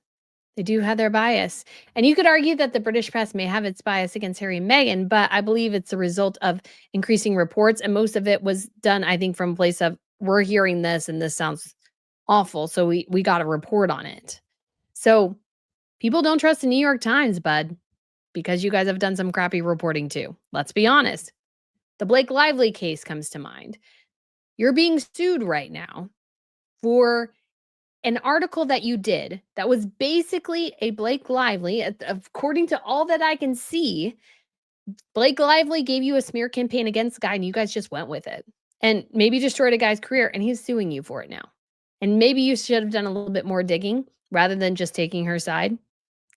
Speaker 1: They do have their bias. And you could argue that the British press may have its bias against Harry and Meghan, but I believe it's a result of increasing reports. And most of it was done, I think, from a place of, we're hearing this and this sounds awful, so we got to report on it. So people don't trust the New York Times, bud, because you guys have done some crappy reporting too. Let's be honest. The Blake Lively case comes to mind. You're being sued right now for an article that you did that was basically a Blake Lively. According to all that I can see, Blake Lively gave you a smear campaign against the guy and you guys just went with it and maybe destroyed a guy's career and he's suing you for it now. And maybe you should have done a little bit more digging rather than just taking her side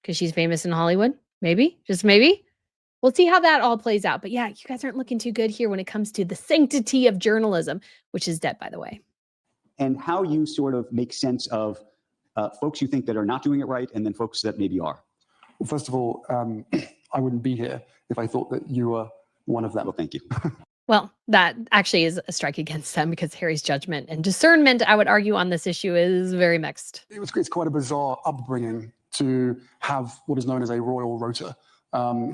Speaker 1: because she's famous in Hollywood. Maybe, just maybe. We'll see how that all plays out. But yeah, you guys aren't looking too good here when it comes to the sanctity of journalism, which is dead, by the way.
Speaker 9: And how you sort of make sense of folks you think that are not doing it right and then folks that maybe are.
Speaker 8: Well, first of all, I wouldn't be here if I thought that you were one of them.
Speaker 9: Well, thank you.
Speaker 1: Well, that actually is a strike against them because Harry's judgment and discernment, I would argue, on this issue is very mixed.
Speaker 8: It's quite a bizarre upbringing to have what is known as a royal rota,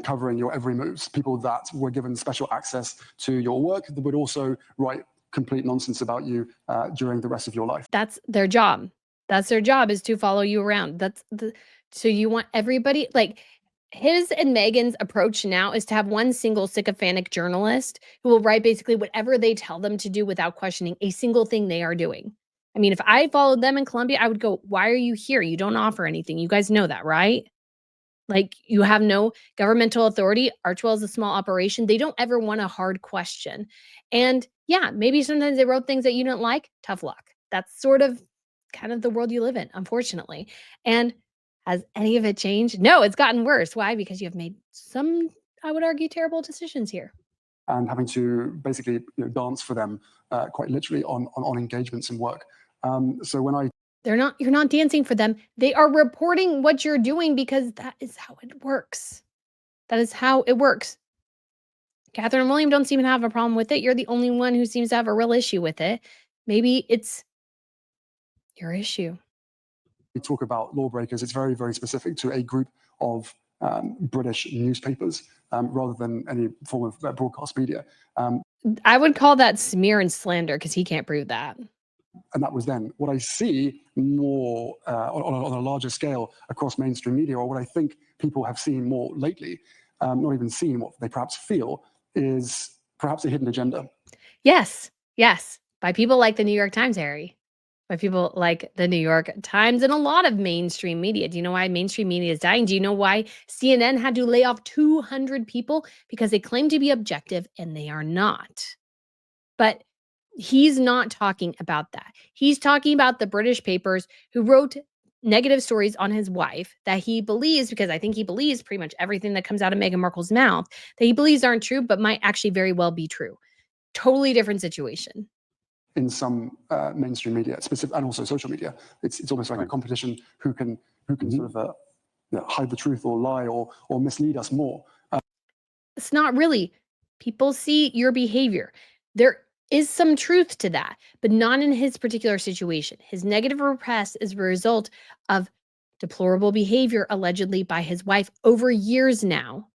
Speaker 8: covering your every move. People that were given special access to your work that would also write complete nonsense about you during the rest of your life.
Speaker 1: That's their job. That's their job, is to follow you around. So you want everybody, like his and Meghan's approach now is to have one single sycophantic journalist who will write basically whatever they tell them to do without questioning a single thing they are doing. I mean, if I followed them in Colombia, I would go, why are you here? You don't offer anything. You guys know that, right? Like, you have no governmental authority. Archwell is a small operation. They don't ever want a hard question. And yeah, maybe sometimes they wrote things that you didn't like. Tough luck. That's sort of kind of the world you live in, unfortunately. And has any of it changed? No, it's gotten worse. Why? Because you have made some, I would argue, terrible decisions here.
Speaker 8: And having to basically dance for them quite literally on engagements and work. So when
Speaker 1: you're not dancing for them. They are reporting what you're doing because that is how it works. That is how it works. Catherine and William don't seem to have a problem with it. You're the only one who seems to have a real issue with it. Maybe it's your issue.
Speaker 8: we talk about lawbreakers, it's very, very specific to a group of British newspapers rather than any form of broadcast media.
Speaker 1: I would call that smear and slander because he can't prove that.
Speaker 8: And that was then. What I see more on a larger scale across mainstream media, or what I think people have seen more lately, not even seen, what they perhaps feel, is perhaps a hidden agenda.
Speaker 1: Yes, yes. By people like the New York Times, Harry. by people like the New York Times and a lot of mainstream media. Do you know why mainstream media is dying? Do you know why CNN had to lay off 200 people? Because they claim to be objective and they are not. But he's not talking about that. He's talking about the British papers who wrote negative stories on his wife that he believes, because I think he believes pretty much everything that comes out of Meghan Markle's mouth, that he believes aren't true, but might actually very well be true. Totally different situation.
Speaker 8: In some mainstream media, specific, and also social media, it's almost like a competition who can sort of hide the truth or lie or mislead us more.
Speaker 1: It's not really. People see your behavior. There is some truth to that, but not in his particular situation. His negative press is a result of deplorable behavior allegedly by his wife over years now.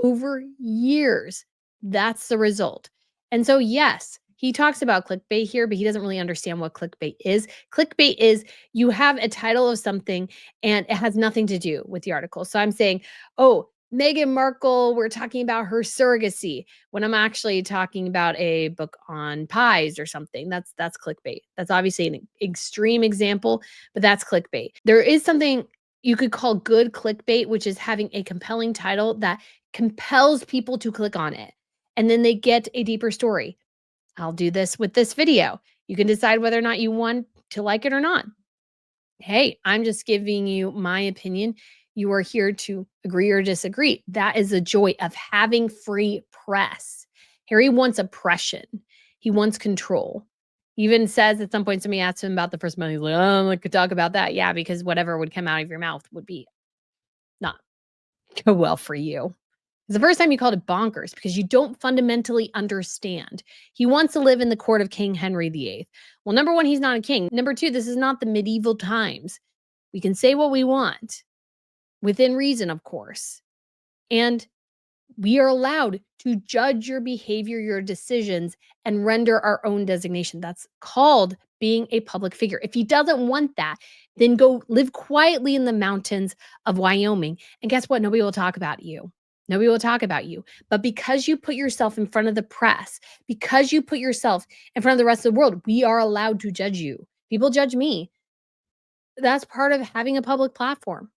Speaker 1: Over years. That's the result. And so, yes, he talks about clickbait here, but he doesn't really understand what clickbait is. Clickbait is you have a title of something and it has nothing to do with the article. So I'm saying, oh, Meghan Markle, we're talking about her surrogacy when I'm actually talking about a book on pies or something. That's clickbait. That's obviously an extreme example, but that's clickbait. There is something you could call good clickbait, which is having a compelling title that compels people to click on it. And then they get a deeper story. I'll do this with this video. You can decide whether or not you want to like it or not. Hey, I'm just giving you my opinion. You are here to agree or disagree. That is the joy of having free press. Harry wants oppression. He wants control. He even says at some point, somebody asked him about the First Amendment. He's like, oh, I could talk about that. Yeah, because whatever would come out of your mouth would be not go well for you. It's the first time you called it bonkers because you don't fundamentally understand. He wants to live in the court of King Henry VIII. Well, number one, he's not a king. Number two, this is not the medieval times. We can say what we want within reason, of course. And we are allowed to judge your behavior, your decisions, and render our own designation. That's called being a public figure. If he doesn't want that, then go live quietly in the mountains of Wyoming. And guess what? Nobody will talk about you. Nobody will talk about you. But because you put yourself in front of the press, because you put yourself in front of the rest of the world, we are allowed to judge you. People judge me. That's part of having a public platform.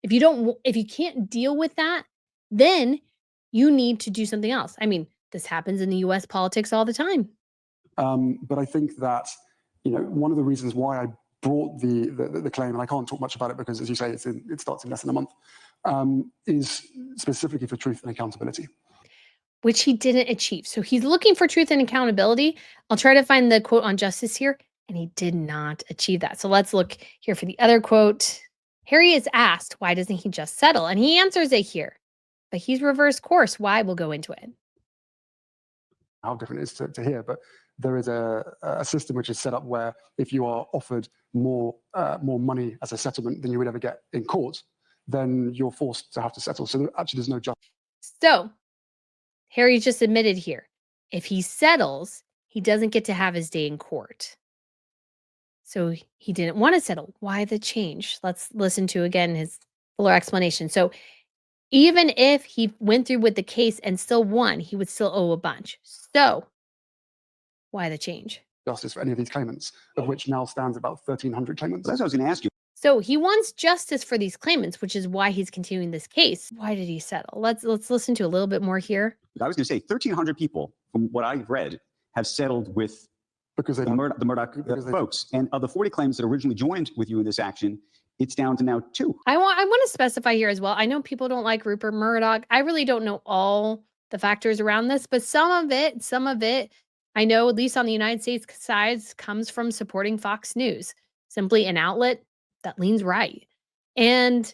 Speaker 1: If you can't deal with that, then you need to do something else. I mean, this happens in the US politics all the time.
Speaker 8: But I think that, one of the reasons why I brought the claim, and I can't talk much about it because, as you say, it starts in less than a month, is specifically for truth and accountability.
Speaker 1: Which he didn't achieve. So he's looking for truth and accountability. I'll try to find the quote on justice here, and he did not achieve that. So let's look here for the other quote. Harry is asked, why doesn't he just settle? And he answers it here. But he's reversed course. Why? We'll go into it.
Speaker 8: How different it is to hear, but there is a system which is set up where if you are offered more money as a settlement than you would ever get in court, then you're forced to have to settle. So there's no justice.
Speaker 1: So Harry just admitted here, if he settles, he doesn't get to have his day in court. So he didn't want to settle. Why the change? Let's listen to again his fuller explanation. So even if he went through with the case and still won, he would still owe a bunch. So why the change?
Speaker 8: Justice for any of these claimants, of which now stands about 1,300 claimants.
Speaker 9: That's what I was going to ask you.
Speaker 1: So he wants justice for these claimants, which is why he's continuing this case. Why did he settle? Let's listen to a little bit more here.
Speaker 9: I was going to say 1,300 people, from what I've read, have settled with
Speaker 8: because
Speaker 9: the Murdoch folks. And of the 40 claims that originally joined with you in this action, it's down to now 2.
Speaker 1: I want to specify here as well. I know people don't like Rupert Murdoch. I really don't know all the factors around this, but some of it, I know at least on the United States side, comes from supporting Fox News, simply an outlet that leans right. And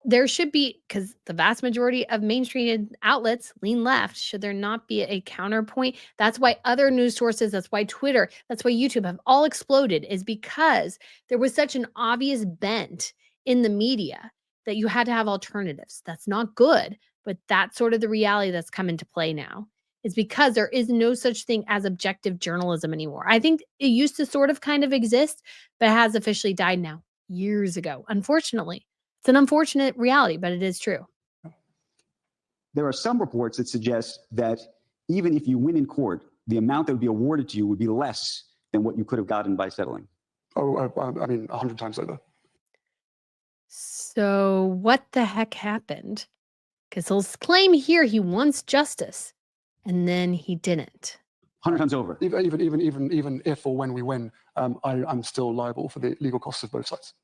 Speaker 1: there should be, because the vast majority of mainstream outlets lean left, should there not be a counterpoint? That's why other news sources, that's why Twitter, that's why YouTube have all exploded, is because there was such an obvious bent in the media that you had to have alternatives. That's not good, but that's sort of the reality that's come into play now, is because there is no such thing as objective journalism anymore. I think it used to sort of kind of exist, but it has officially died now, years ago, unfortunately. It's an unfortunate reality, but it is true.
Speaker 9: There are some reports that suggest that even if you win in court, the amount that would be awarded to you would be less than what you could have gotten by settling?
Speaker 8: Oh, I mean, 100 times over.
Speaker 1: So what the heck happened? Because he'll claim here he wants justice, and then he didn't.
Speaker 9: 100 times over.
Speaker 8: Even if or when we win, I'm still liable for the legal costs of both sides.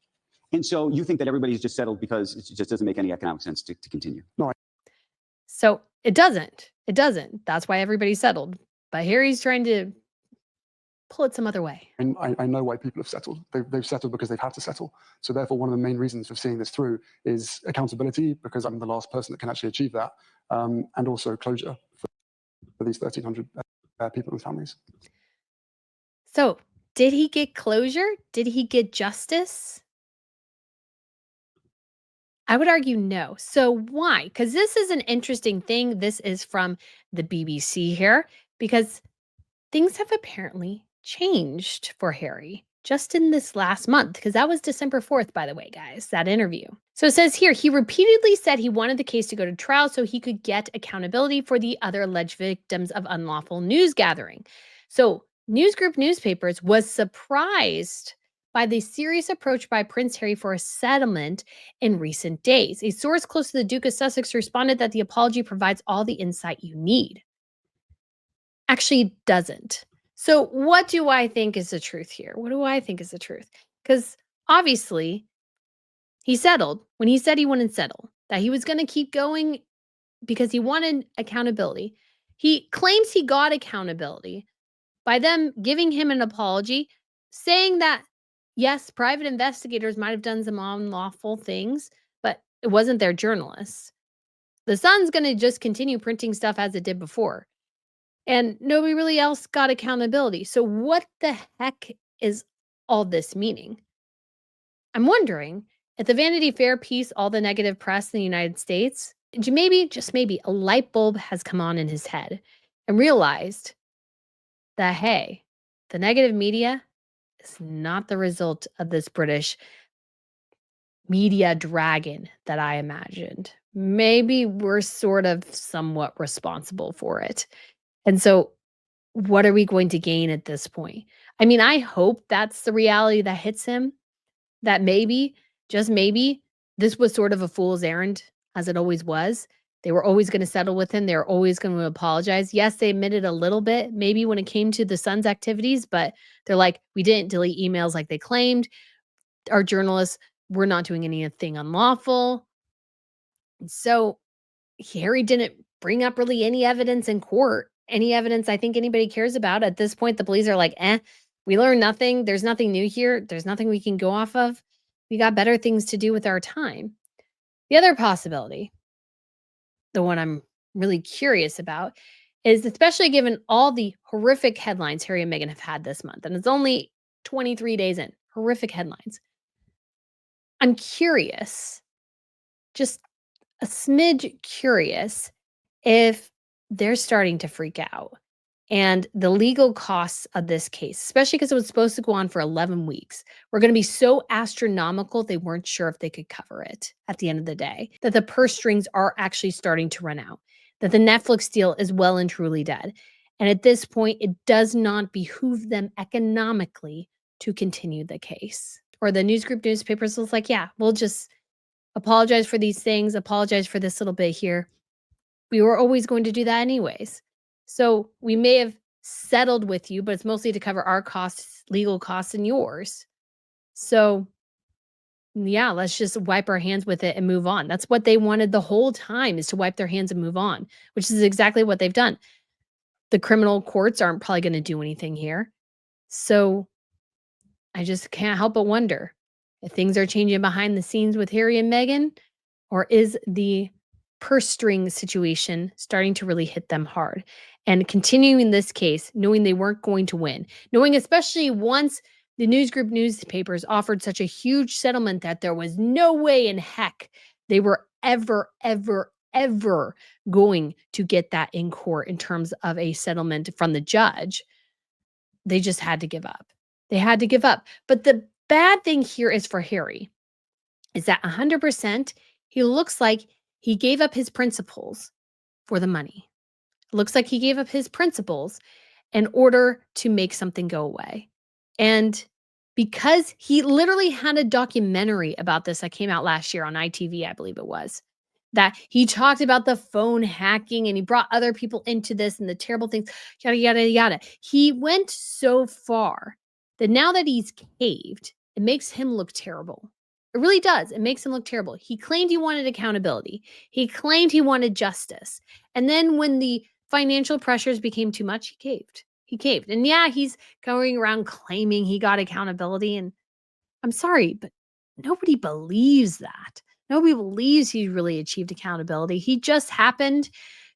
Speaker 9: And so you think that everybody's just settled because it just doesn't make any economic sense to continue?
Speaker 8: No,
Speaker 1: So it doesn't. It doesn't. That's why everybody settled. But here he's trying to pull it some other way.
Speaker 8: I know why people have settled. They've settled because they've had to settle. So therefore, one of the main reasons for seeing this through is accountability, because I'm the last person that can actually achieve that, and also closure for these 1,300 people and families.
Speaker 1: So did he get closure? Did he get justice? I would argue no. So why? Because this is an interesting thing. This is from the BBC here, because things have apparently changed for Harry just in this last month, because that was December 4th, by the way, guys, that interview. So it says here, he repeatedly said he wanted the case to go to trial so he could get accountability for the other alleged victims of unlawful news gathering. So News Group Newspapers was surprised by the serious approach by Prince Harry for a settlement in recent days. A source close to the Duke of Sussex responded that the apology provides all the insight you need. Actually, it doesn't. So what do I think is the truth here? What do I think is the truth? Because obviously, he settled when he said he wouldn't settle, that he was going to keep going because he wanted accountability. He claims he got accountability by them giving him an apology, saying that, yes, private investigators might have done some unlawful things, but it wasn't their journalists. The Sun's going to just continue printing stuff as it did before. And nobody really else got accountability. So what the heck is all this meaning? I'm wondering if the Vanity Fair piece, all the negative press in the United States, maybe, just maybe, a light bulb has come on in his head and realized that, hey, the negative media is not the result of this British media dragon that I imagined. Maybe we're sort of somewhat responsible for it. And so what are we going to gain at this point? I mean, I hope that's the reality that hits him, that maybe, just maybe, this was sort of a fool's errand, as it always was. They were always going to settle with him. They were always going to apologize. Yes, they admitted a little bit, maybe when it came to the Sun's activities, but they're like, we didn't delete emails like they claimed. Our journalists were not doing anything unlawful. So Harry didn't bring up really any evidence in court, any evidence I think anybody cares about. At this point, the police are like, we learned nothing. There's nothing new here. There's nothing we can go off of. We got better things to do with our time. The other possibility, the one I'm really curious about, is especially given all the horrific headlines Harry and Meghan have had this month, and it's only 23 days in, horrific headlines. I'm curious, just a smidge curious, if they're starting to freak out and the legal costs of this case, especially because it was supposed to go on for 11 weeks, were going to be so astronomical they weren't sure if they could cover it at the end of the day, that the purse strings are actually starting to run out, that the Netflix deal is well and truly dead. And at this point, it does not behoove them economically to continue the case. Or the News Group newspapers was like, yeah, we'll just apologize for these things, apologize for this little bit here. We were always going to do that anyways. So we may have settled with you, but it's mostly to cover our costs, legal costs, and yours. So yeah, let's just wipe our hands with it and move on. That's what they wanted the whole time, is to wipe their hands and move on, which is exactly what they've done. The criminal courts aren't probably going to do anything here. So I just can't help but wonder if things are changing behind the scenes with Harry and Meghan, or is the purse string situation starting to really hit them hard? And continuing this case, knowing they weren't going to win, knowing especially once the News Group newspapers offered such a huge settlement that there was no way in heck they were ever going to get that in court in terms of a settlement from the judge. They just had to give up. They had to give up. But the bad thing here is for Harry is that 100%, he looks like he gave up his principles for the money. It looks like he gave up his principles in order to make something go away. And because he literally had a documentary about this that came out last year on ITV, I believe it was, that he talked about the phone hacking and he brought other people into this and the terrible things, yada, yada, yada. He went so far that now that he's caved, it makes him look terrible. It really does. It makes him look terrible. He claimed he wanted accountability. He claimed he wanted justice. And then when the financial pressures became too much, he caved. He caved. And yeah, he's going around claiming he got accountability. And I'm sorry, but nobody believes that. Nobody believes he really achieved accountability. He just happened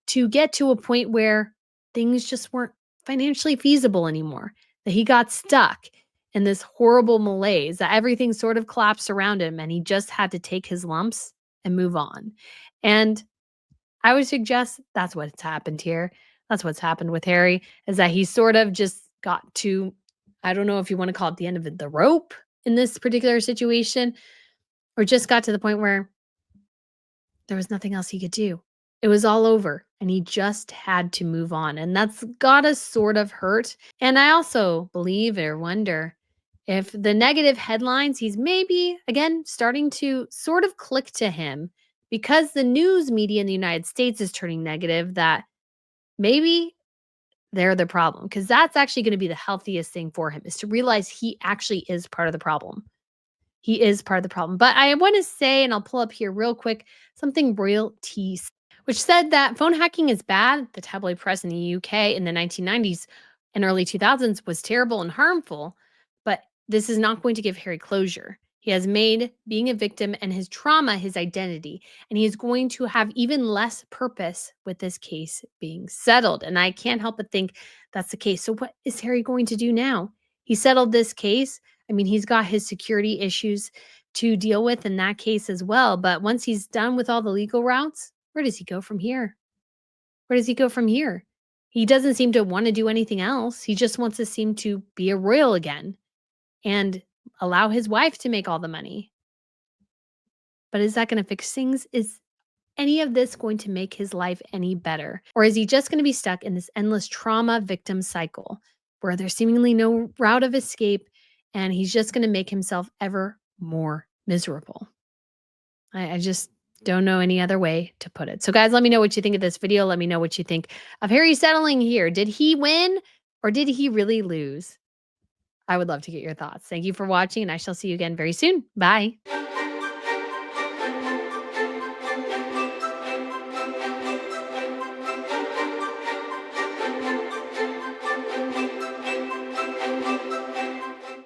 Speaker 1: to get to a point where things just weren't financially feasible anymore, that he got stuck in this horrible malaise, that everything sort of collapsed around him and he just had to take his lumps and move on. And I would suggest that's what's happened here. That's what's happened with Harry, is that he sort of just got to, I don't know if you want to call it the end of the rope in this particular situation, or just got to the point where there was nothing else he could do. It was all over and he just had to move on. And that's gotta sort of hurt. And I also believe or wonder if the negative headlines, he's maybe, again, starting to sort of click to him because the news media in the United States is turning negative, that maybe they're the problem. Because that's actually going to be the healthiest thing for him, is to realize he actually is part of the problem. He is part of the problem. But I want to say, and I'll pull up here real quick, something Royal T, which said that phone hacking is bad. The tabloid press in the UK in the 1990s and early 2000s was terrible and harmful, but this is not going to give Harry closure. He has made being a victim and his trauma his identity, and he is going to have even less purpose with this case being settled. And I can't help but think that's the case. So what is Harry going to do now? He settled this case. I mean, he's got his security issues to deal with in that case as well. But once he's done with all the legal routes, where does he go from here? Where does he go from here? He doesn't seem to want to do anything else. He just wants to seem to be a royal again and allow his wife to make all the money. But is that going to fix things? Is any of this going to make his life any better? Or is he just going to be stuck in this endless trauma victim cycle where there's seemingly no route of escape and he's just going to make himself ever more miserable? I just don't know any other way to put it. So guys, let me know what you think of this video. Let me know what you think of Harry settling here. Did he win or did he really lose? I would love to get your thoughts. Thank you for watching and I shall see you again very soon. Bye.